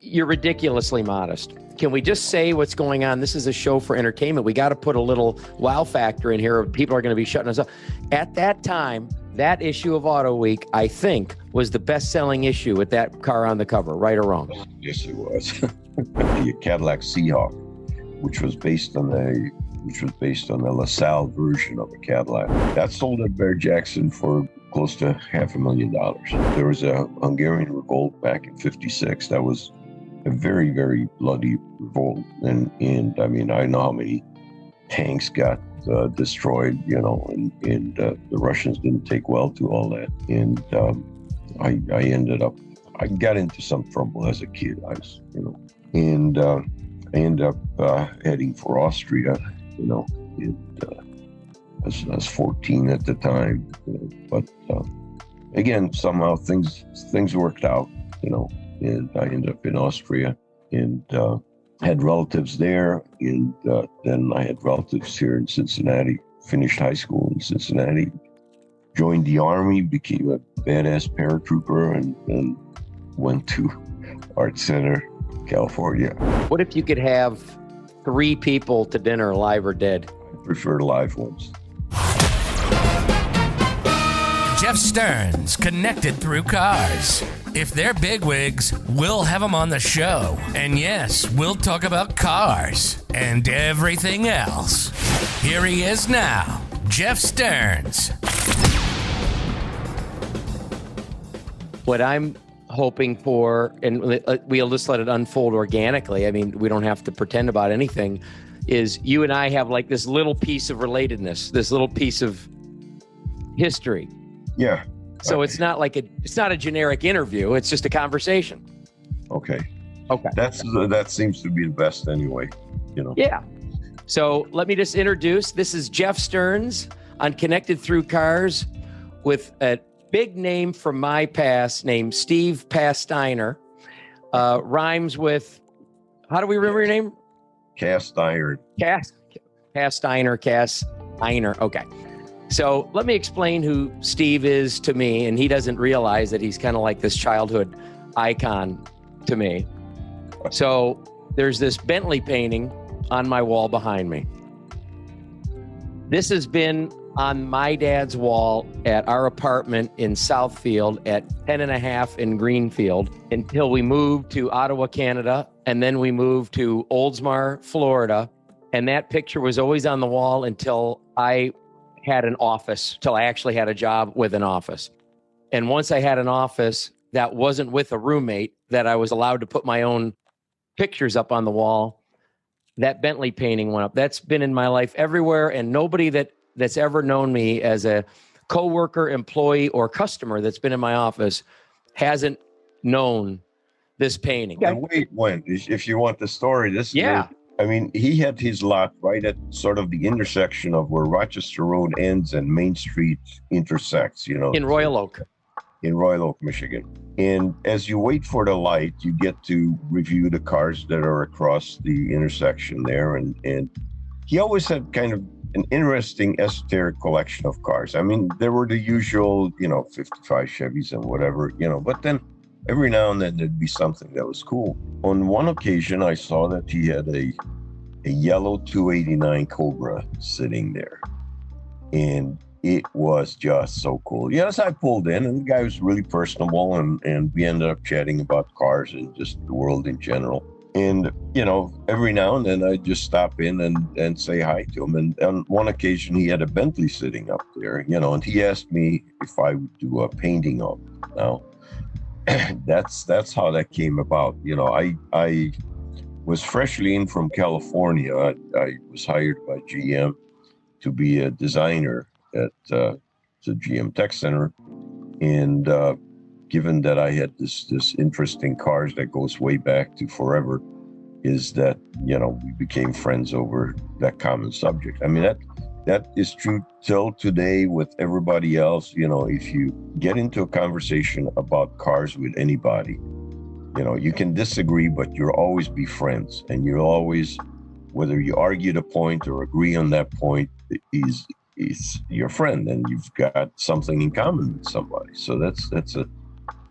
You're ridiculously modest. Can we just say what's going on? This is a show for entertainment. We got to put a little wow factor in here. People are going to be shutting us up. At that time, that issue of Auto Week, I think, was the best-selling issue with that car on the cover, right or wrong? Yes, it was. The Cadillac Seahawk, which was based on the La Salle version of a Cadillac. That sold at Barrett-Jackson for close to $500,000. There was a Hungarian revolt back in '56. That was a very, very bloody revolt. And I mean, I know how many tanks got destroyed, and the Russians didn't take well to all that. And I got into some trouble as a kid. I ended up heading for Austria, I was 14 at the time. But again, somehow things worked out, and I ended up in Austria and had relatives there. And then I had relatives here in Cincinnati, finished high school in Cincinnati, joined the Army, became a badass paratrooper, and went to Art Center, California. What if you could have 3 people to dinner, alive or dead? I prefer live ones. Jeff Stearns, connected through cars. If they're bigwigs, we'll have them on the show. And yes, we'll talk about cars and everything else. Here he is now, Jeff Stearns. What I'm hoping for, and we'll just let it unfold organically. I mean, we don't have to pretend about anything, is you and I have like this little piece of relatedness, this little piece of history. Yeah. So it's not a generic interview. It's just a conversation. Okay. Okay. That seems to be the best anyway, Yeah. So let me just introduce, this is Jeff Stearns on Connected Through Cars with a big name from my past named Steve Pasteiner. Rhymes with, how do we remember your name? Cast iron. Pasteiner. Okay. So let me explain who Steve is to me, and he doesn't realize that he's kind of like this childhood icon to me. So there's this Bentley painting on my wall behind me. This has been on my dad's wall at our apartment in Southfield at 10.5 in Greenfield until we moved to Ottawa, Canada, and then we moved to Oldsmar, Florida. And that picture was always on the wall until I had an office, till I actually had a job with an office. And once I had an office that wasn't with a roommate, that I was allowed to put my own pictures up on the wall, that Bentley painting went up. That's been in my life everywhere, and nobody that's ever known me as a coworker, employee, or customer that's been in my office hasn't known this painting. And wait, if you want the story, this yeah. I mean, he had his lot right at sort of the intersection of where Rochester Road ends and Main Street intersects, In Royal Oak. In Royal Oak, Michigan. And as you wait for the light, you get to review the cars that are across the intersection there. And he always had kind of an interesting esoteric collection of cars. I mean, there were the usual, 55 Chevys and whatever, but then every now and then there'd be something that was cool. On one occasion, I saw that he had a yellow 289 Cobra sitting there. And it was just so cool. Yes, I pulled in, and the guy was really personable, and we ended up chatting about cars and just the world in general. And, every now and then I just stop in and say hi to him. And on one occasion, he had a Bentley sitting up there, and he asked me if I would do a painting of it. Now, that's how that came about. I was freshly in from California. I was hired by GM to be a designer at the GM Tech Center. And given that I had this interest in cars that goes way back to forever, is that, we became friends over that common subject. I mean, that is true till today with everybody else. If you get into a conversation about cars with anybody, you can disagree, but you'll always be friends. And you'll always, whether you argue the point or agree on that point, is your friend, and you've got something in common with somebody. So that's a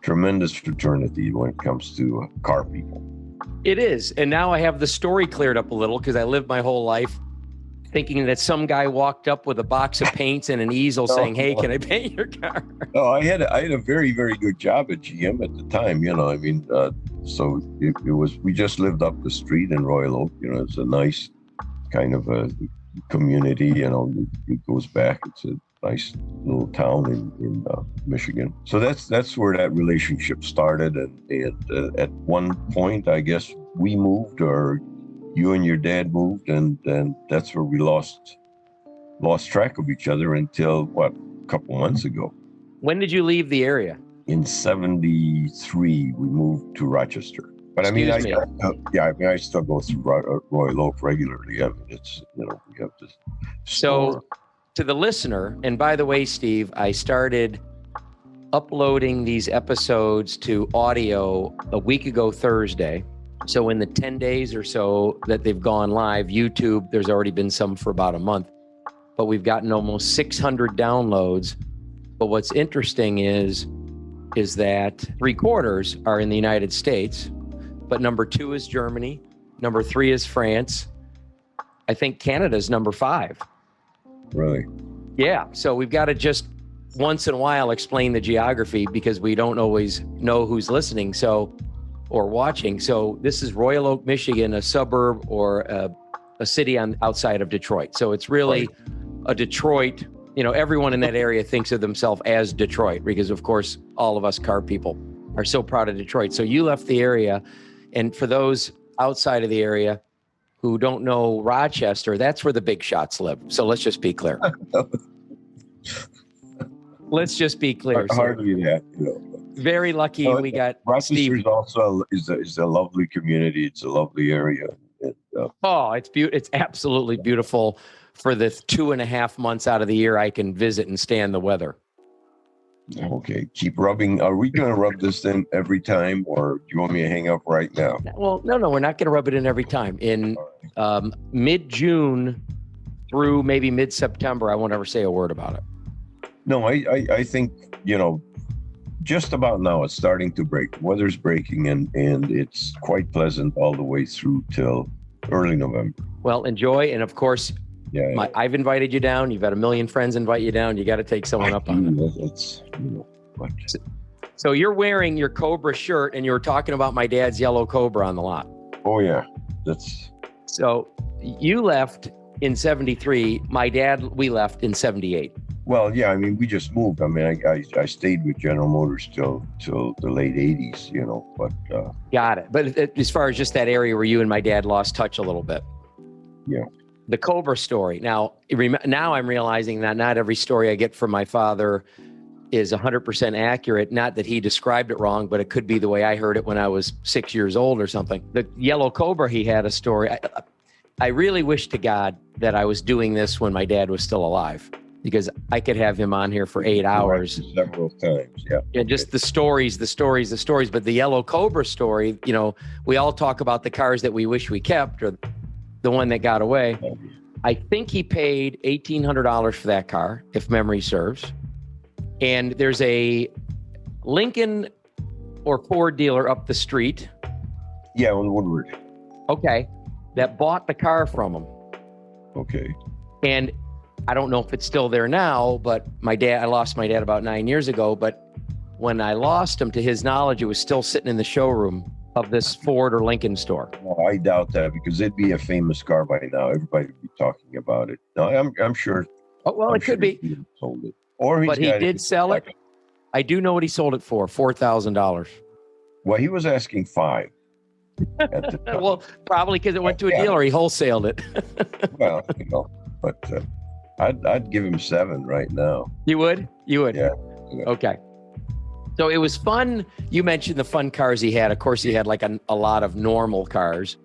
tremendous fraternity when it comes to car people. It is. And now I have the story cleared up a little because I lived my whole life thinking that some guy walked up with a box of paints and an easel saying, "Hey, can I paint your car?" No, I had a very, very good job at GM at the time. I mean, so it was, we just lived up the street in Royal Oak. It's a nice kind of a community. It goes back. It's a nice little town in Michigan. So that's where that relationship started. And at one point, I guess we moved, or you and your dad moved, and that's where we lost track of each other until a couple months ago. When did you leave the area? In 73, we moved to Rochester. But I mean, I still go through Royal Oak regularly. I mean, it's, we have this. So to the listener, and by the way, Steve, I started uploading these episodes to audio a week ago Thursday. So in the 10 days or so that they've gone live, YouTube, there's already been some for about a month, but we've gotten almost 600 downloads. But what's interesting is that 3/4 are in the United States, but number 2 is Germany. Number 3 is France. I think Canada's number 5. Really? Yeah. So we've got to just once in a while explain the geography because we don't always know who's listening. Or watching. So this is Royal Oak, Michigan, a suburb or a city outside of Detroit. So it's really a Detroit, everyone in that area thinks of themselves as Detroit because of course, all of us car people are so proud of Detroit. So you left the area. And for those outside of the area who don't know Rochester, that's where the big shots live. So let's just be clear. Let's just be clear. Hardly that, Very lucky we got Rochester Steve. is also is a lovely community. It's a lovely area. It's absolutely beautiful. For the 2.5 months out of the year, I can visit and stand the weather. Okay, keep rubbing. Are we going to rub this in every time, or do you want me to hang up right now? Well, no, we're not going to rub it in every time. In mid-June through maybe mid-September, I won't ever say a word about it. No, I think, just about now it's starting to break. The weather's breaking, and it's quite pleasant all the way through till early November. Well, enjoy. And of course, I've invited you down. You've had a million friends invite you down. You got to take someone up on it. It's, So you're wearing your Cobra shirt and you were talking about my dad's yellow Cobra on the lot. Oh, yeah. So you left in 73. My dad, we left in 78. Well, yeah, I mean, we just moved. I mean, I stayed with General Motors till the late 80s, but... Got it. But as far as just that area where you and my dad lost touch a little bit. Yeah. The Cobra story. Now I'm realizing that not every story I get from my father is 100% accurate. Not that he described it wrong, but it could be the way I heard it when I was 6 years old or something. The yellow Cobra, he had a story. I really wish to God that I was doing this when my dad was still alive, because I could have him on here for 8 hours. Several times, yeah. And just the stories. But the yellow Cobra story, we all talk about the cars that we wish we kept or the one that got away. I think he paid $1,800 for that car, if memory serves. And there's a Lincoln or Ford dealer up the street. Yeah, on Woodward. Okay. That bought the car from him. Okay. And I don't know if it's still there now, but I lost my dad about 9 years ago. But when I lost him, to his knowledge, it was still sitting in the showroom of this Ford or Lincoln store. Well, I doubt that, because it'd be a famous car by now. Everybody would be talking about it. No, I'm sure. Oh, well, it could be. He sold it. But he did sell it. I do know what he sold it for, $4,000. Well, he was asking $5,000 at the time. Well, probably because it went to a dealer. He wholesaled it. Well, but I'd give him $7,000 right now. You would? Yeah. Okay. So it was fun. You mentioned the fun cars he had. Of course, he had like a lot of normal cars.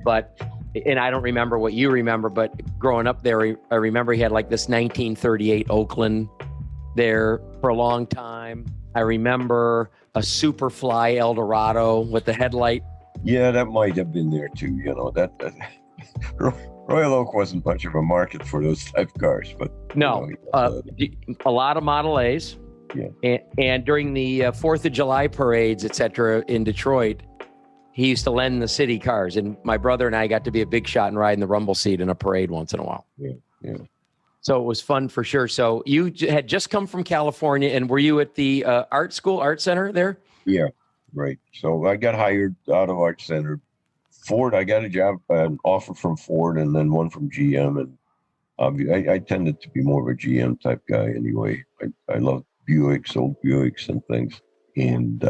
But, and I don't remember what you remember, but growing up there, I remember he had like this 1938 Oakland there for a long time. I remember a Superfly Eldorado with the headlight. Yeah, that might have been there too. That Royal Oak wasn't much of a market for those type cars, but no, a lot of Model A's. Yeah. And during the 4th of July parades, et cetera, in Detroit, he used to lend the city cars, and my brother and I got to be a big shot and ride in the rumble seat in a parade once in a while. Yeah. So it was fun for sure. So you had just come from California, and were you at the art center there? Yeah, right. So I got hired out of Art Center. Ford, I got a job, an offer from Ford, and then one from GM. And I tended to be more of a GM type guy anyway. I love Buicks, old Buicks and things. And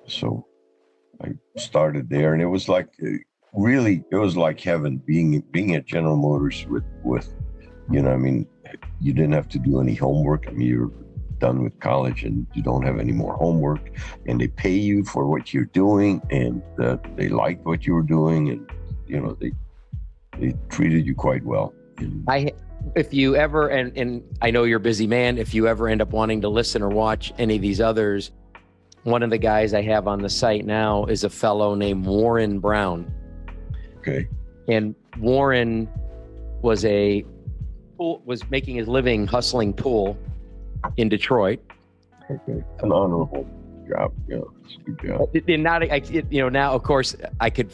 so I started there, and it was like, really, it was like heaven being at General Motors with, you know, I mean, you didn't have to do any homework. I mean, you're done with college and you don't have any more homework, and they pay you for what you're doing, and they liked what you were doing, and you know, they treated you quite well. If you ever, and I know you're a busy man, if you ever end up wanting to listen or watch any of these others, one of the guys I have on the site now is a fellow named Warren Brown. Okay. And Warren was making his living hustling pool in Detroit. Okay. An honorable job. Yeah, it's a good job. Now of course I could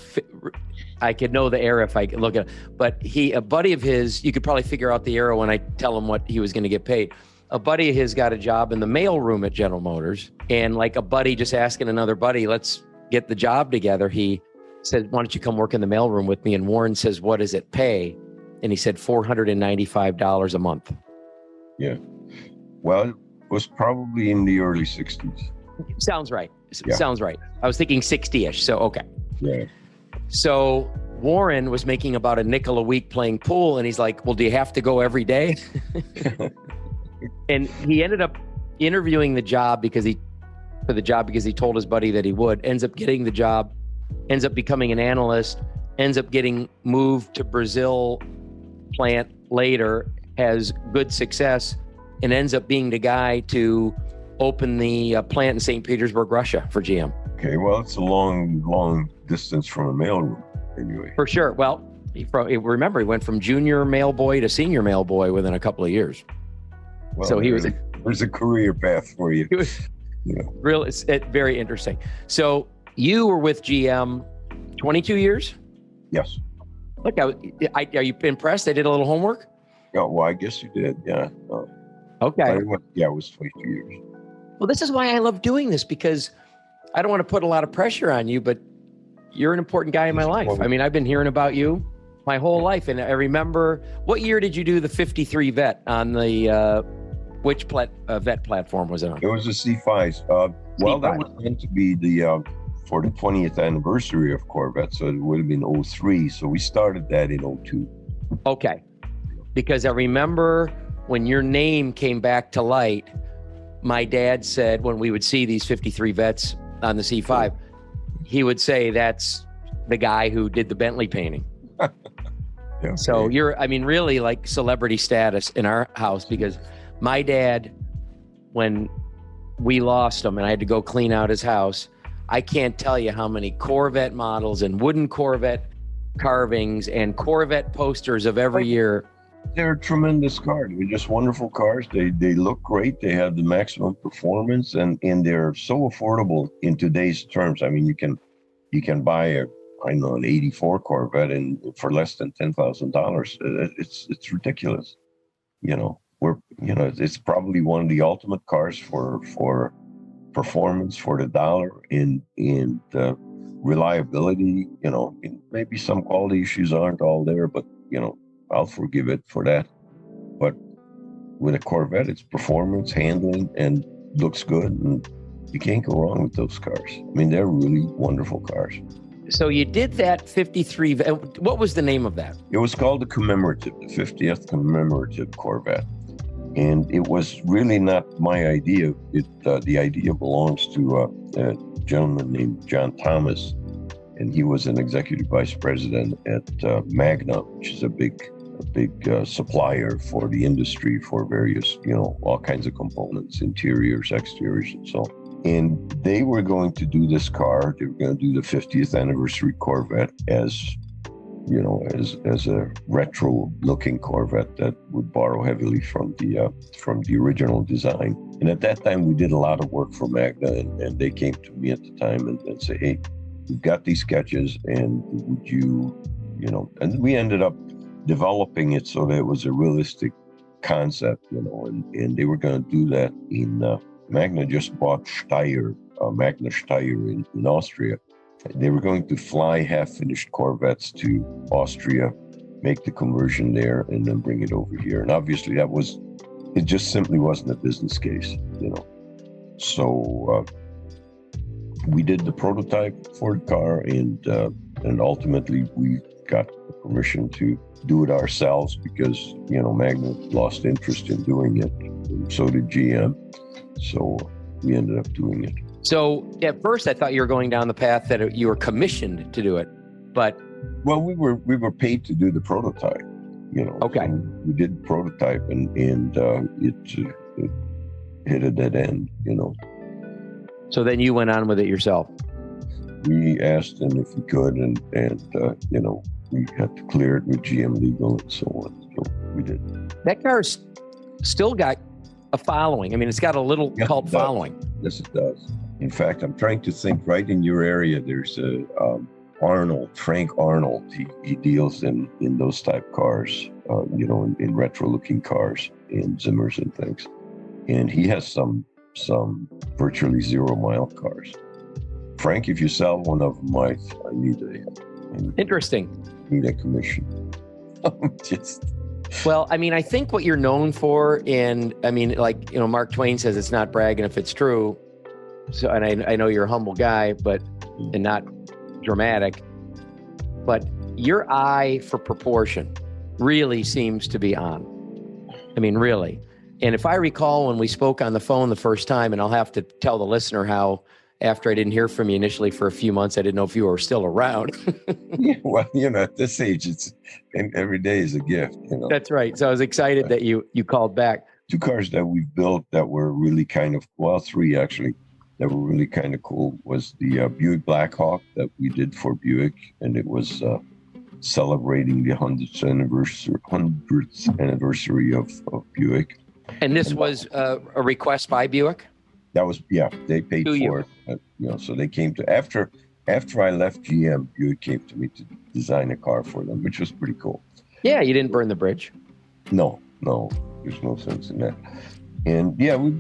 know the era if I could look at it. But a buddy of his, you could probably figure out the era when I tell him what he was going to get paid. A buddy of his got a job in the mail room at General Motors, and like a buddy just asking another buddy, let's get the job together. He said, why don't you come work in the mail room with me? And Warren says, what does it pay? And he said $495 a month. Yeah. Well, it was probably in the early 60s. Sounds right. Yeah. Sounds right. I was thinking 60-ish. So, okay. Yeah. So Warren was making about a nickel a week playing pool. And he's like, well, do you have to go every day? And he ended up interviewing the job because he told his buddy that he would, ends up getting the job, ends up becoming an analyst, ends up getting moved to Brazil plant later, has good success, and ends up being the guy to open the plant in St. Petersburg, Russia for GM. Okay, well, it's a long distance from a mailroom anyway. For sure. Well, remember, he went from junior mail boy to senior mail boy within a couple of years. Well, so there's a career path for you. He was it's very interesting. So you were with GM 22 years? Yes. Look, are you impressed? I did a little homework? Yeah, well, I guess you did. Yeah. Okay. It was 22 years. Well, this is why I love doing this, because I don't want to put a lot of pressure on you, but you're an important guy in my life. I mean, I've been hearing about you my whole life. And I remember, what year did you do the 53 Vet on the, which Vet platform was it on? It was a C5. Well, that was meant to be for the 20th anniversary of Corvette. So it would have been 03. So we started that in 02. Okay. Because I remember when your name came back to light, my dad said when we would see these 53 Vets on the C5, he would say, that's the guy who did the Bentley painting. Yeah. So you're, I mean, really like celebrity status in our house, because my dad, when we lost him and I had to go clean out his house, I can't tell you how many Corvette models and wooden Corvette carvings and Corvette posters of every year. They're tremendous cars. They're just wonderful cars. They look great. They have the maximum performance, and they're so affordable in today's terms. I mean, you can buy an 84 Corvette for less than $10,000. It's ridiculous. It's probably one of the ultimate cars for performance for the dollar and reliability. Maybe some quality issues aren't all there, but I'll forgive it for that. But with a Corvette, it's performance, handling, and looks good, and you can't go wrong with those cars. I mean, they're really wonderful cars. So you did that 53. What was the name of that? It was called the Commemorative, the 50th Commemorative Corvette. And it was really not my idea. The idea belongs to a gentleman named John Thomas, and he was an executive vice president at Magna, which is a big supplier for the industry for various, all kinds of components, interiors, exteriors, and so on. And they were going to do this car. They were going to do the 50th anniversary Corvette as a retro-looking Corvette that would borrow heavily from the original design. And at that time, we did a lot of work for Magna, and they came to me at the time and said, hey, we've got these sketches, and would you, and we ended up developing it so that it was a realistic concept, and they were going to do that in, Magna just bought Magna Steyr in Austria. They were going to fly half-finished Corvettes to Austria, make the conversion there, and then bring it over here. And obviously it just simply wasn't a business case, So we did the prototype for the car, and ultimately we got the permission to do it ourselves because, Magna lost interest in doing it, and so did GM. So we ended up doing it. So at first I thought you were going down the path that you were commissioned to do it, but... Well, we were paid to do the prototype, Okay. So we did the prototype, and it hit a dead end, So then you went on with it yourself. We asked them if we could, and we had to clear it with GM legal and so on. So we did. That car's still got a following. I mean, it's got a little cult following. Yes, it does. In fact, I'm trying to think right in your area, there's a Frank Arnold. He deals in those type cars, in retro looking cars, in Zimmers and things. And he has some virtually 0 mile cars. Frank, if you sell one of them, I need a commission. Well, I mean, I think what you're known for, and I mean, like, Mark Twain says it's not bragging if it's true. So, and I know you're a humble guy, and not dramatic, but your eye for proportion really seems to be on. I mean, really. And if I recall when we spoke on the phone the first time, and I'll have to tell the listener how, after I didn't hear from you initially for a few months, I didn't know if you were still around. Yeah, well, at this age, every day is a gift. That's right. So I was excited that you called back. 2 cars that we've built that were really 3 actually, that were really kind of cool was the Buick Blackhawk that we did for Buick, and it was celebrating the 100th anniversary of Buick. And this was a request by Buick? That was, they paid for it. So they came to, after I left GM, Buick came to me to design a car for them, which was pretty cool. Yeah, you didn't burn the bridge. No, there's no sense in that. And yeah, we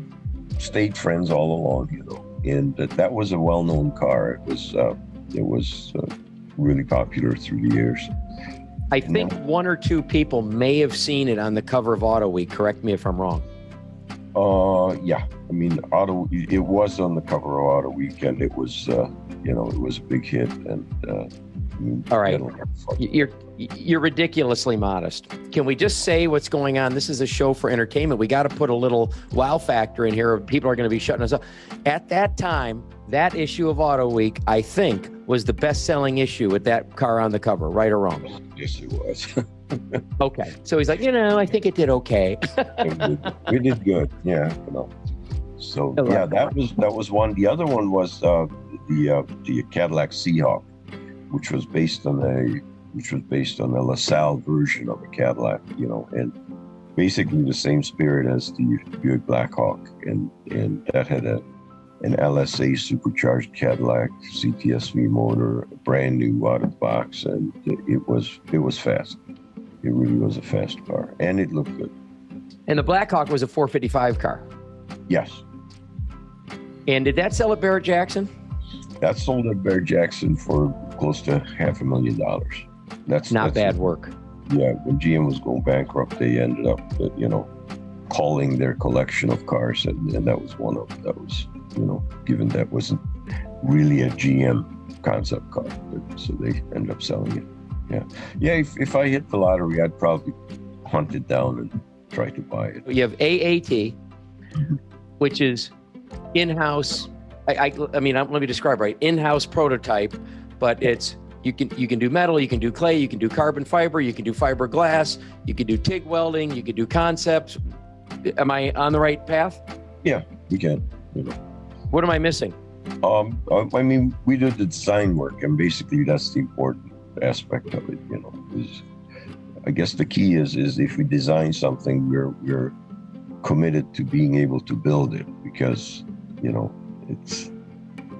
stayed friends all along, and that was a well-known car. It was really popular through the years. I think 1 or 2 people may have seen it on the cover of Auto Week. Correct me if I'm wrong. Yeah. I mean, it was on the cover of Auto Week, and it was, it was a big hit. And all right, you're ridiculously modest. Can we just say what's going on? This is a show for entertainment. We got to put a little wow factor in here. People are going to be shutting us up. At that time, that issue of Auto Week, I think, was the best-selling issue with that car on the cover. Right or wrong? Yes, it was. Okay, so he's like, I think it did okay. We did good, yeah. So yeah, that was one. The other one was the Cadillac Seahawk, which was based on a La Salle version of a Cadillac, and basically the same spirit as the Buick Blackhawk, and that had an LSA supercharged Cadillac CTSV motor, brand new out of the box, and it was fast. It really was a fast car, and it looked good. And the Blackhawk was a 455 car. Yes. And did that sell at Barrett-Jackson? That sold at Barrett-Jackson for close to $500,000. That's not bad work. Yeah, when GM was going bankrupt, they ended up, calling their collection of cars, and that was one of them. That was, given that wasn't really a GM concept car, so they ended up selling it. Yeah. If I hit the lottery, I'd probably hunt it down and try to buy it. You have AAT, which is in-house. I mean, let me describe right. In-house prototype, but it's you can do metal, you can do clay, you can do carbon fiber, you can do fiberglass, you can do TIG welding, you can do concepts. Am I on the right path? Yeah, we can. What am I missing? I mean, we did the design work, and basically that's the important aspect of it. I guess the key is if we design something, we're committed to being able to build it, because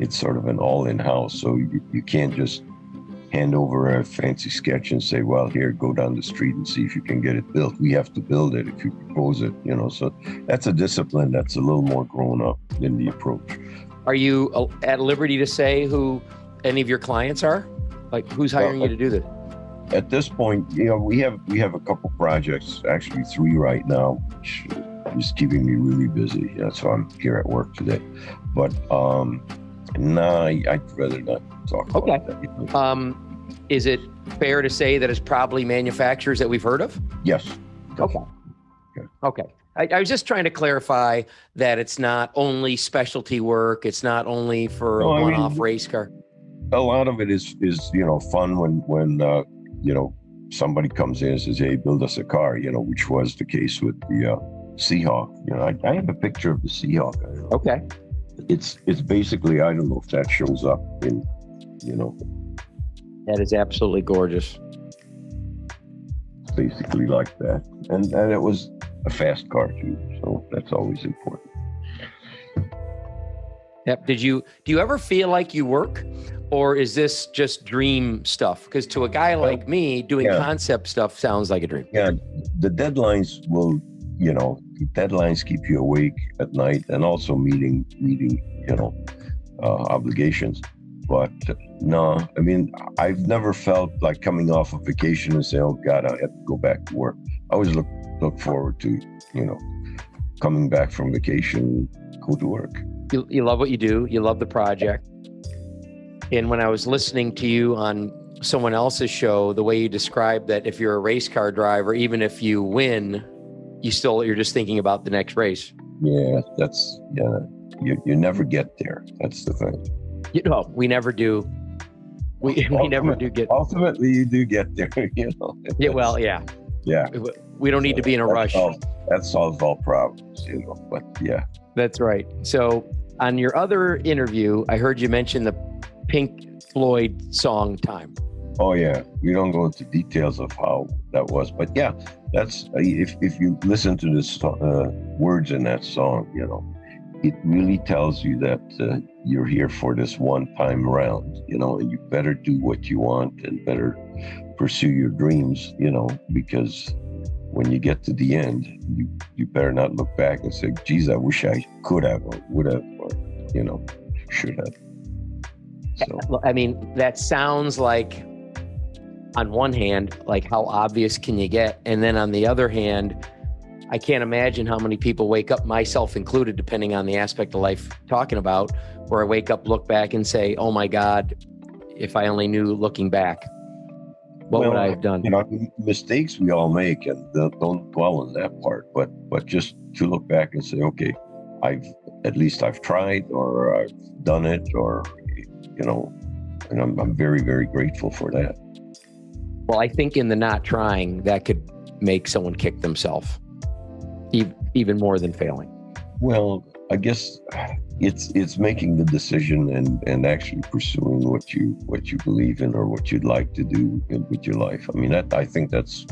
it's sort of an all in-house. So you can't just hand over a fancy sketch and say, well, here, go down the street and see if you can get it built. We have to build it if you propose it, you know. So that's a discipline that's a little more grown up than the approach. Are you at liberty to say who any of your clients are? Like, who's hiring you to do this? At this point, you know, we have a couple projects, actually 3 right now, which is keeping me really busy. That's why I'm here at work today. But nah, I'd rather not talk about that. Is it fair to say that it's probably manufacturers that we've heard of? Yes. Okay. I was just trying to clarify that it's not only specialty work. It's not only for a one-off race car. A lot of it is you know, fun when you know, somebody comes in and says, hey, build us a car, you know, which was the case with the Seahawk. You know, I have a picture of the Seahawk. Okay. It's basically, I don't know if that shows up in, you know. That is absolutely gorgeous. Basically like that. And it was a fast car too. So that's always important. Yep. Do you ever feel like you work, or is this just dream stuff? Because to a guy like me, doing concept stuff sounds like a dream. Yeah. The deadlines will, you know, deadlines keep you awake at night, and also meeting, you know, obligations. But no, I mean, I've never felt like coming off of vacation and say, oh God, I have to go back to work. I always look forward to, you know, coming back from vacation, go to work. You love what you do. You love the project. And when I was listening to you on someone else's show, the way you described that if you're a race car driver, even if you win, you're just thinking about the next race. Yeah, you never get there. That's the thing. You know, we never do. We never do get. Ultimately, you do get there. You know. Yeah. Well, yeah. Yeah. We don't need to be in a rush. That solves all problems, you know. But yeah. That's right. So on your other interview, I heard you mention the Pink Floyd song "Time." Oh yeah, we don't go into details of how that was, but yeah, that's if you listen to the words in that song, you know, it really tells you that you're here for this one time around, you know, and you better do what you want and better pursue your dreams, you know, because when you get to the end, you better not look back and say, geez, I wish I could have or would have or, you know, should have. So. I mean, that sounds like, on one hand, like how obvious can you get? And then on the other hand, I can't imagine how many people wake up, myself included, depending on the aspect of life talking about, where I wake up, look back and say, oh my God, if I only knew looking back, what would I have done? You know, mistakes we all make, and don't dwell on that part, but just to look back and say, okay, at least I've tried, or I've done it, or, you know, and I'm very, very grateful for that. Well, I think in the not trying, that could make someone kick themselves even more than failing. Well, I guess it's making the decision and actually pursuing what you believe in or what you'd like to do with your life. I mean, I think that's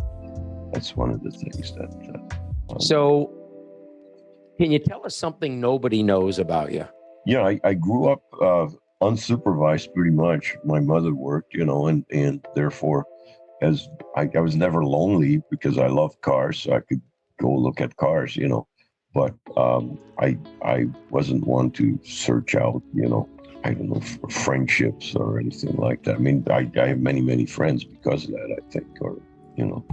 one of the things that. So, can you tell us something nobody knows about you? Yeah, I grew up unsupervised pretty much. My mother worked, you know, and therefore, as I was never lonely because I loved cars, so I could go look at cars, you know. But I wasn't one to search out, you know, I don't know, for friendships or anything like that. I mean, I have many friends because of that, I think, or, you know.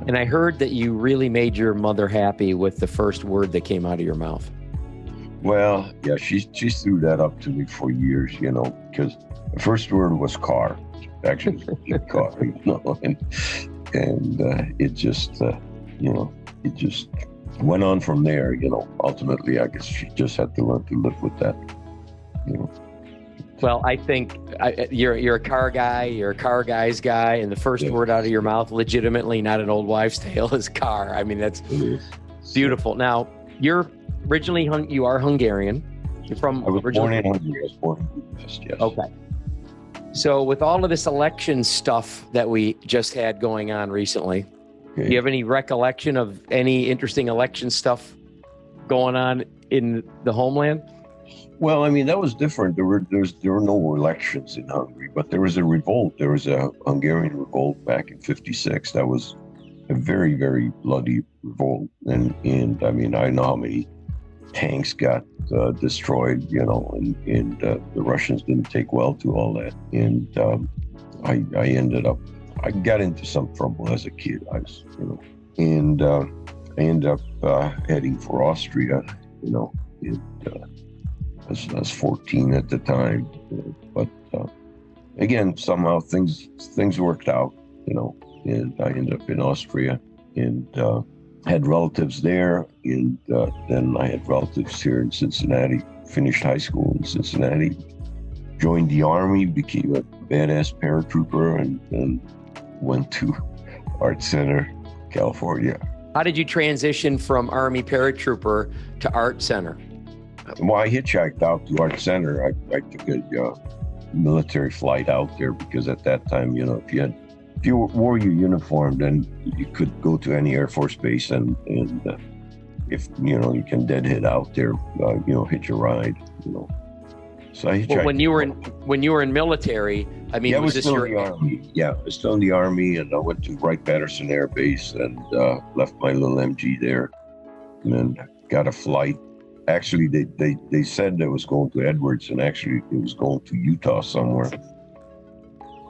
And I heard that you really made your mother happy with the first word that came out of your mouth. Well, yeah, she threw that up to me for years, you know, because the first word was car. Actually, car, you know, and it just, you know, it just went on from there, you know. Ultimately, I guess she just had to learn to live with that, you know. Well, I think you're a car guy, you're a car guy's guy, and the first word out of your mouth, legitimately not an old wives' tale, is car. I mean, that's beautiful. Now, you're originally, you are Hungarian. You're from I was originally born in Hungary. I was born in Budapest, yes. Okay. So with all of this election stuff that we just had going on recently, do you have any recollection of any interesting election stuff going on in the homeland? Well, I mean, that was different. There were no elections in Hungary, but there was a revolt. There was a Hungarian revolt back in '56. That was a very, very bloody revolt. And I mean, I know how many tanks got destroyed, you know, and the Russians didn't take well to all that. And I got into some trouble as a kid. I ended up heading for Austria, you know. I was 14 at the time, but again, somehow things worked out, you know, and I ended up in Austria and had relatives there, and then I had relatives here in Cincinnati. Finished high school in Cincinnati, joined the Army, became a badass paratrooper, and went to Art Center, California. How did you transition from Army paratrooper to Art Center? Well, I hitchhiked out to Art Center. I took a military flight out there because at that time, you know, if you wore your uniform, then you could go to any Air Force base and if you know you can deadhead out there, you know, hitch a ride, you know. So I hitchhiked. Well, when you were in military, I mean, yeah, was this your in the Army? Yeah, I was still in the Army, and I went to Wright-Patterson Air Base and left my little MG there, and then got a flight. Actually, they said it was going to Edwards, and actually it was going to Utah somewhere.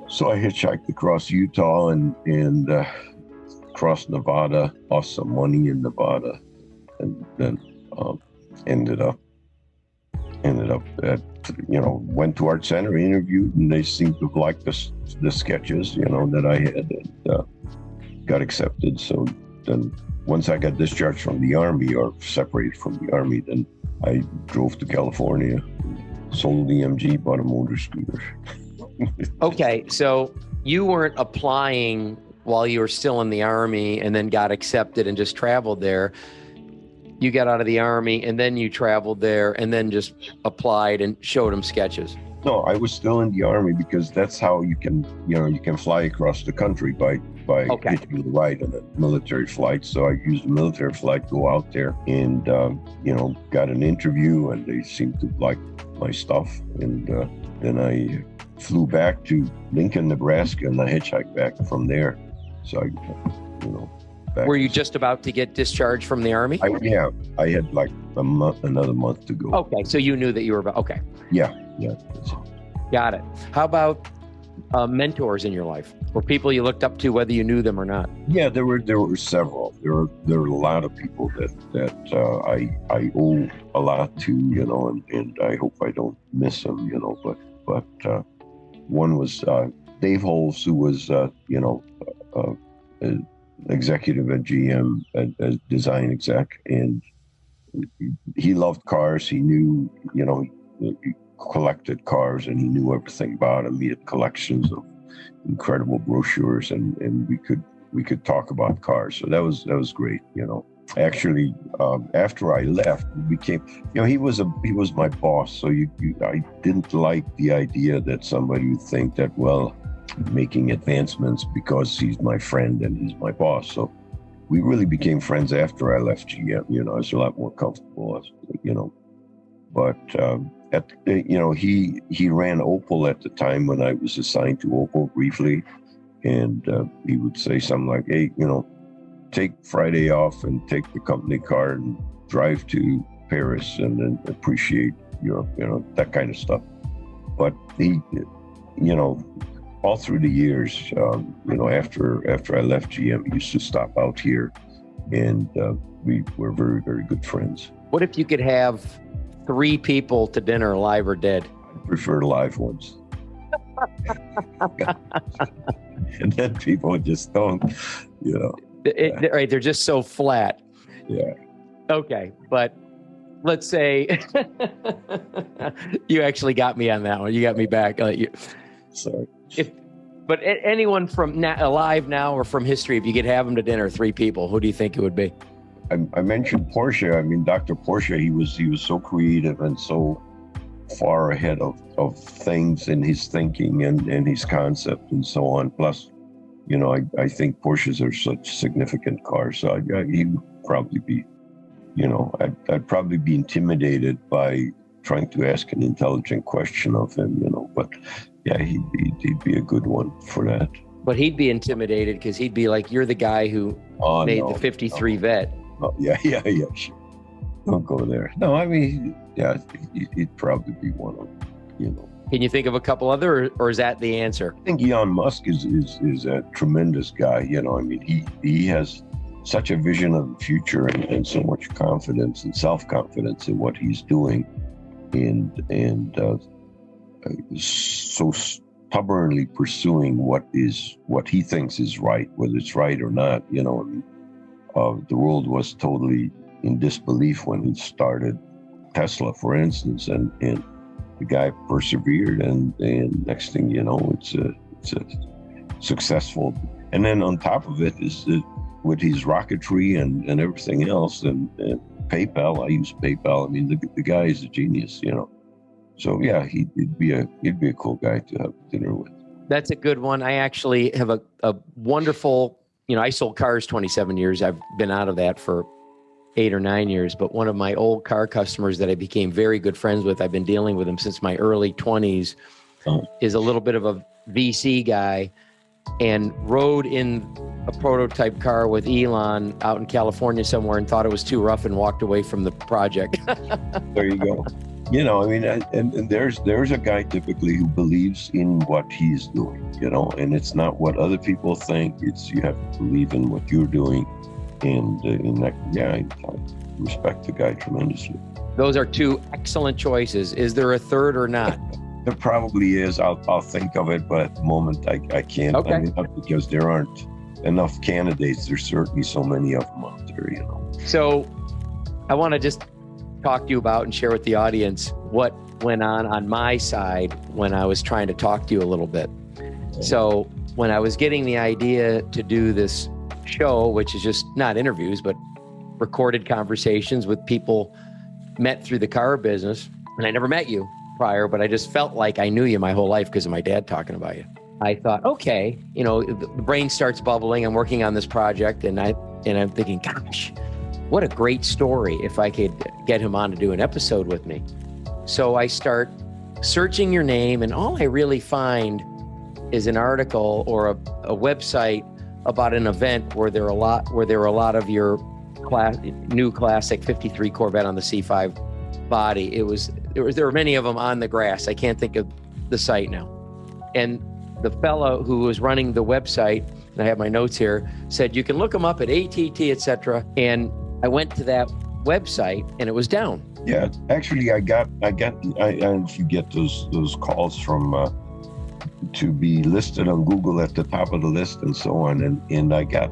So I hitchhiked across Utah and across Nevada, lost some money in Nevada, and then ended up at, you know, went to Art Center, interviewed, and they seemed to like the sketches, you know, that I had, and got accepted. So then once I got discharged from the Army, or separated from the Army, then I drove to California, sold the MG, bought a motor scooter. Okay, so you weren't applying while you were still in the Army and then got accepted and just traveled there. You got out of the Army and then you traveled there and then just applied and showed them sketches. No, I was still in the Army because that's how you can fly across the country by hitching a ride on a military flight. So I used a military flight, go out there, and you know, got an interview, and they seemed to like my stuff. And then I flew back to Lincoln, Nebraska, and I hitchhiked back from there. So I, you know. Were you just about to get discharged from the Army? I had like another month to go. Okay, so you knew that you were about, okay. Yeah. Got it. How about mentors in your life, or people you looked up to, whether you knew them or not? Yeah, there were several. There were a lot of people that I owe a lot to, you know, and I hope I don't miss them, you know. But one was Dave Holmes, who was you know, executive at GM, as design exec, and he loved cars. He knew, you know, he collected cars, and he knew everything about them. He had collections of incredible brochures, and we could talk about cars. So that was great, you know. Actually, after I left, we became, you know, he was my boss. So I didn't like the idea that somebody would think that, well, making advancements because he's my friend and he's my boss. So we really became friends after I left GM. You know, I was a lot more comfortable, you know. But you know, he ran Opel at the time when I was assigned to Opel briefly, and he would say something like, "Hey, you know, take Friday off and take the company car and drive to Paris and then appreciate Europe," you know, that kind of stuff. But he, you know, all through the years, you know, after I left GM, he used to stop out here, and we were very, very good friends. What if you could have 3 people to dinner, alive or dead? I prefer live ones. And then people just don't, you know. Right, they're just so flat. Yeah. Okay, but let's say you actually got me on that one. You got me back. Sorry. But anyone from alive now or from history, if you could have them to dinner, 3 people, who do you think it would be? I mentioned Porsche. I mean, Dr. Porsche, he was so creative and so far ahead of things in his thinking and his concept and so on. Plus, you know, I think Porsches are such significant cars. So he would probably be, you know, I'd probably be intimidated by trying to ask an intelligent question of him, but yeah, he'd be a good one for that. But he'd be intimidated because he'd be like, you're the guy who made the 53 Vet. Oh, yeah, sure. Don't go there. No, I mean, yeah, he'd probably be one of them, Can you think of a couple other, or is that the answer? I think Elon Musk is a tremendous guy. I mean, he has such a vision of the future and so much confidence and self-confidence in what he's doing, and so stubbornly pursuing what he thinks is right, whether it's right or not. The world was totally in disbelief when he started Tesla, for instance, and the guy persevered, and next thing you know, it's a successful. And then on top of it is with his rocketry and everything else, and PayPal. I use PayPal. I mean, the guy is a genius, So yeah, he'd be a cool guy to have dinner with. That's a good one. I actually have a wonderful. I sold cars 27 years. I've been out of that for 8 or 9 years, but one of my old car customers that I became very good friends with, I've been dealing with him since my early 20s, is a little bit of a VC guy, and rode in a prototype car with Elon out in California somewhere and thought it was too rough and walked away from the project. There you go. I mean, and there's a guy typically who believes in what he's doing, and it's not what other people think. It's you have to believe in what you're doing. And in that, I respect the guy tremendously. Those are two excellent choices. Is there a third or not? There probably is. I'll think of it, but at the moment I can't. Okay. I mean, not because there aren't enough candidates. There's certainly so many of them out there, So I want to just talk to you about and share with the audience what went on my side when I was trying to talk to you a little bit. So when I was getting the idea to do this show, which is just not interviews, but recorded conversations with people met through the car business, and I never met you prior, but I just felt like I knew you my whole life because of my dad talking about you. I thought, okay, the brain starts bubbling. I'm working on this project, and I'm thinking, gosh, what a great story if I could get him on to do an episode with me. So I start searching your name, and all I really find is an article or a website about an event where there were a lot of your new classic 53 Corvette on the C5 body. There were many of them on the grass. I can't think of the site now. And the fellow who was running the website, and I have my notes here, said you can look them up at ATT, etc. And I went to that website and it was down. Yeah, actually, I don't know if you get those calls from to be listed on Google at the top of the list and so on, and I got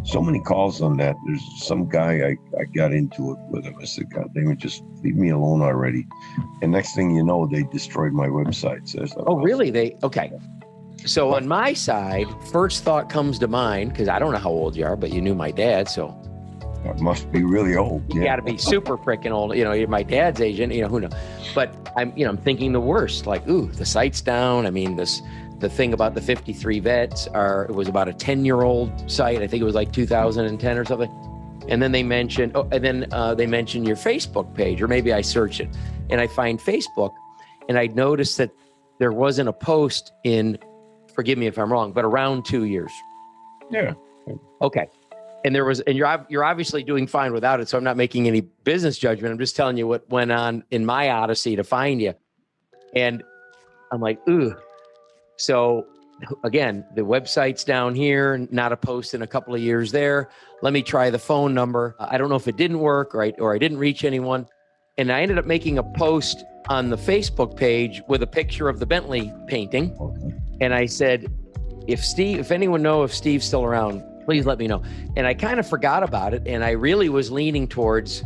so many calls on that. There's some guy I got into it with him. I said, God damn it, just leave me alone already. And next thing you know, they destroyed my website. So really? Okay. So on my side, first thought comes to mind, because I don't know how old you are, but you knew my dad, so it must be really old. You got to be super freaking old. You're my dad's age, and who knows. But I'm thinking the worst. Like, the site's down. I mean, the thing about the 53 Vets it was about a 10-year-old site. I think it was like 2010 or something. And then they mentioned, they mentioned your Facebook page, or maybe I search it, and I find Facebook, and I noticed that there wasn't a post in, forgive me if I'm wrong, but around 2 years. Yeah. Okay. And you're obviously doing fine without it, so I'm not making any business judgment. I'm just telling you what went on in my odyssey to find you. And I'm like, ooh. So again, the website's down here, not a post in a couple of years there. Let me try the phone number. I don't know if it didn't work or I didn't reach anyone. And I ended up making a post on the Facebook page with a picture of the Bentley painting. Okay. And I said, if anyone knows if Steve's still around, please let me know. And I kind of forgot about it. And I really was leaning towards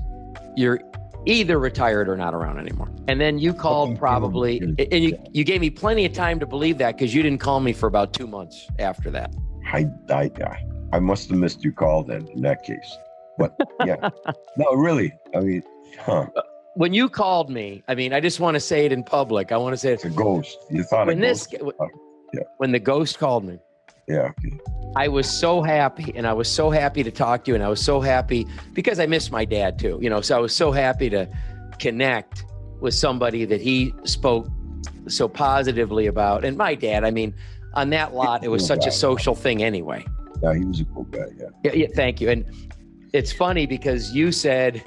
you're either retired or not around anymore. And then you called probably, and you gave me plenty of time to believe that, because you didn't call me for about 2 months after that. I must have missed your call then in that case. But yeah, no, really. I mean, When you called me, I just want to say it in public. I want to say it's a ghost. You thought when when the ghost called me. Yeah. I was so happy, and I was so happy to talk to you, and I was so happy because I miss my dad too, so I was so happy to connect. was somebody that he spoke so positively about. And my dad, I mean, on that lot, it was such a social thing anyway. Yeah, he was a cool guy. Yeah, thank you. And it's funny because you said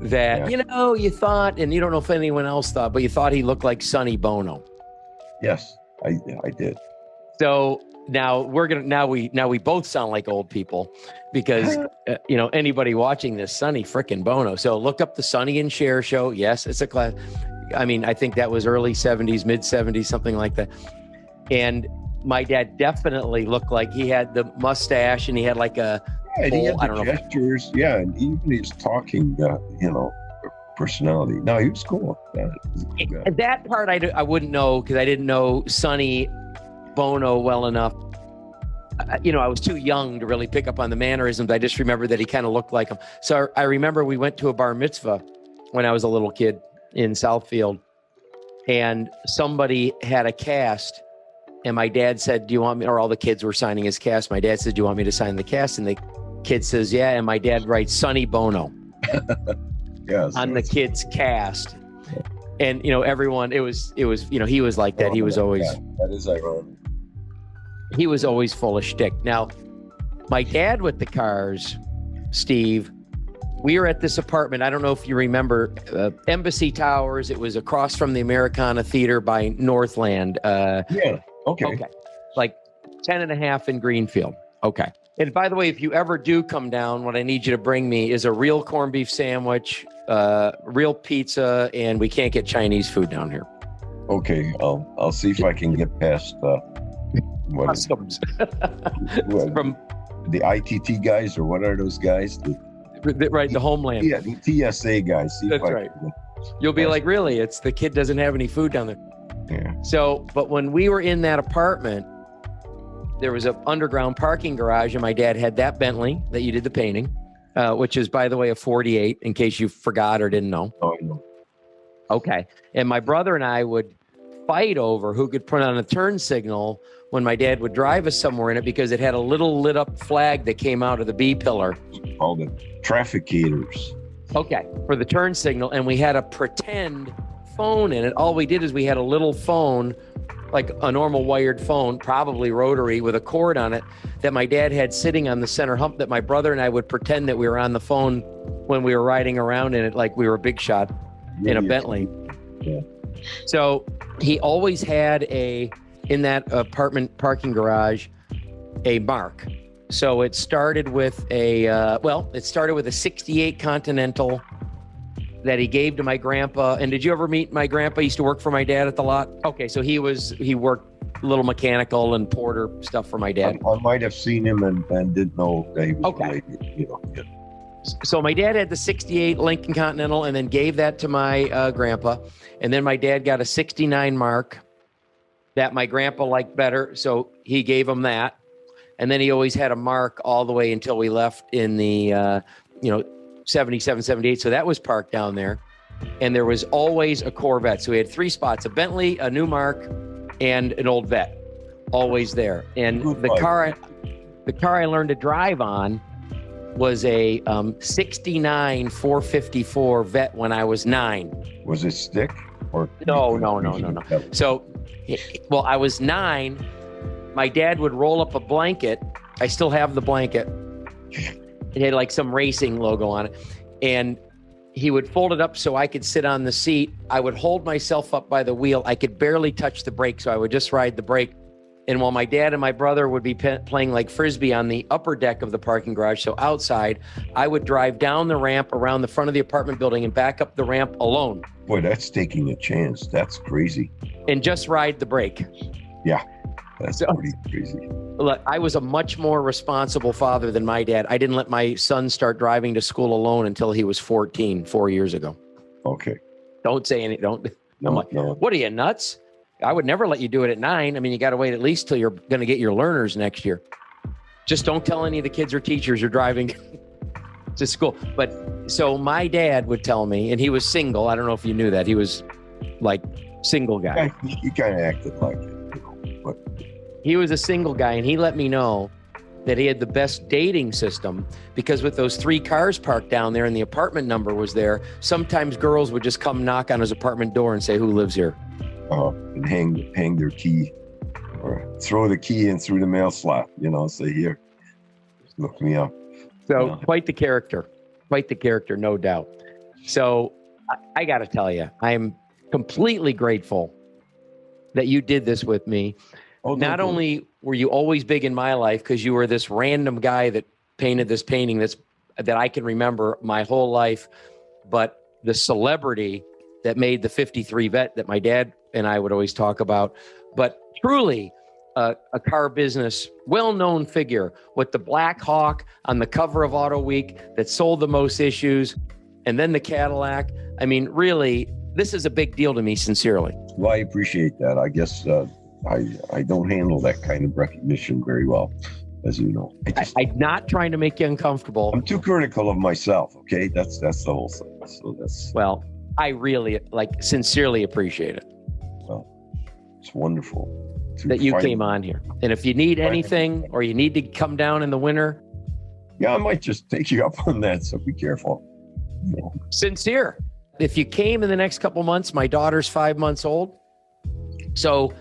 that, you thought, and you don't know if anyone else thought, but you thought he looked like Sonny Bono. Yes, I did. So now we both sound like old people because, anybody watching this, Sonny frickin' Bono. So look up the Sonny and Cher show. Yes, it's a class. I mean, I think that was early 70s, mid 70s, something like that. And my dad definitely looked like he had the mustache and he had like a he had the gestures. Yeah, and even his talking, personality. No, he was cool. And that part I wouldn't know because I didn't know Sonny Bono well enough. I was too young to really pick up on the mannerisms. I just remember that he kind of looked like him. So I remember we went to a bar mitzvah when I was a little kid in Southfield, and somebody had a cast, and my dad said, "Do you want me?" Or all the kids were signing his cast. My dad said, "Do you want me to sign the cast?" And the kid says, "Yeah." And my dad writes Sonny Bono on the kid's cast. And everyone, it was he was like that. He was always that is ironic. He was always full of shtick. Now, my dad with the cars, Steve, we were at this apartment. I don't know if you remember Embassy Towers. It was across from the Americana Theater by Northland. Okay. Like 10 and a half in Greenfield. Okay. And by the way, if you ever do come down, what I need you to bring me is a real corned beef sandwich, real pizza, and we can't get Chinese food down here. Okay. I'll see if I can get past customs. From the ITT guys, or what are those guys? The Homeland. Yeah, the TSA guys. That's right. You'll be like, really? It's the kid doesn't have any food down there. Yeah. So, but when we were in that apartment, there was an underground parking garage, and my dad had that Bentley that you did the painting, which is, by the way, a 48, in case you forgot or didn't know. Oh, I know. Okay. And my brother and I would fight over who could put on a turn signal when my dad would drive us somewhere in it, because it had a little lit up flag that came out of the B pillar. Called the trafficators. Okay, for the turn signal. And we had a pretend phone in it. All we did is we had a little phone, like a normal wired phone, probably rotary, with a cord on it that my dad had sitting on the center hump, that my brother and I would pretend that we were on the phone when we were riding around in it like we were Big Shot in a Bentley. Yeah. So he always had in that apartment parking garage, a mark. So it started with a 68 Continental that he gave to my grandpa. And did you ever meet my grandpa? He used to work for my dad at the lot. Okay, so he worked little mechanical and porter stuff for my dad. I might have seen him and didn't know that he was related, Yeah. So my dad had the 68 Lincoln Continental and then gave that to my grandpa. And then my dad got a 69 Mark that my grandpa liked better, so he gave him that. And then he always had a Mark all the way until we left in the 77, 78. So that was parked down there. And there was always a Corvette. So we had three spots: a Bentley, a new Mark, and an old Vet, always there. And the car I learned to drive on was a 69 454 Vet when I was 9. Was it stick? Or No. So, well, I was 9. My dad would roll up a blanket. I still have the blanket. It had like some racing logo on it. And he would fold it up so I could sit on the seat. I would hold myself up by the wheel. I could barely touch the brake, so I would just ride the brake. And while my dad and my brother would be playing like Frisbee on the upper deck of the parking garage, so outside, I would drive down the ramp around the front of the apartment building and back up the ramp alone. Boy, that's taking a chance. That's crazy. And just ride the brake. Yeah, that's pretty crazy. Look, I was a much more responsible father than my dad. I didn't let my son start driving to school alone until he was 14, 4 years ago. Okay. Don't say anything. Don't. No, I'm like, no. What are you, nuts? I would never let you do it at 9. I mean, you got to wait at least till you're going to get your learners next year. Just don't tell any of the kids or teachers you're driving to school. But so my dad would tell me, and he was single. I don't know if you knew that. He was like single guy. He kind of acted like it. But he was a single guy, and he let me know that he had the best dating system, because with those 3 cars parked down there and the apartment number was there, sometimes girls would just come knock on his apartment door and say, "Who lives here?" And hang their key, or throw the key in through the mail slot, say, "Here, just look me up." So quite the character, no doubt. So I got to tell you, I'm completely grateful that you did this with me. Not only were you always big in my life because you were this random guy that painted this painting that I can remember my whole life, but the celebrity that made the 53 Vet that my dad and I would always talk about, but truly a car business, well-known figure with the Blackhawk on the cover of Auto Week that sold the most issues, and then the Cadillac. I mean, really, this is a big deal to me, sincerely. Well, I appreciate that. I guess I don't handle that kind of recognition very well, as you know. I'm not trying to make you uncomfortable. I'm too critical of myself. Okay, that's the whole thing. So well, I really sincerely appreciate it. Well, it's wonderful that you came on here. And if you need anything or you need to come down in the winter, yeah, I might just take you up on that. So be careful. Sincere. If you came in the next couple months, my daughter's 5 months old. So,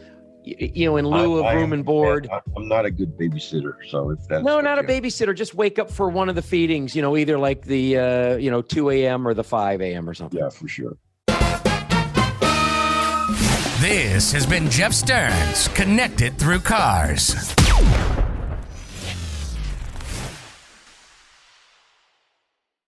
in lieu of room and board. I'm not a good babysitter. So if that's. No, not a babysitter. Just wake up for one of the feedings, either like the, 2 a.m. or the 5 a.m. or something. Yeah, for sure. This has been Jeff Stearns, Connected Through Cars.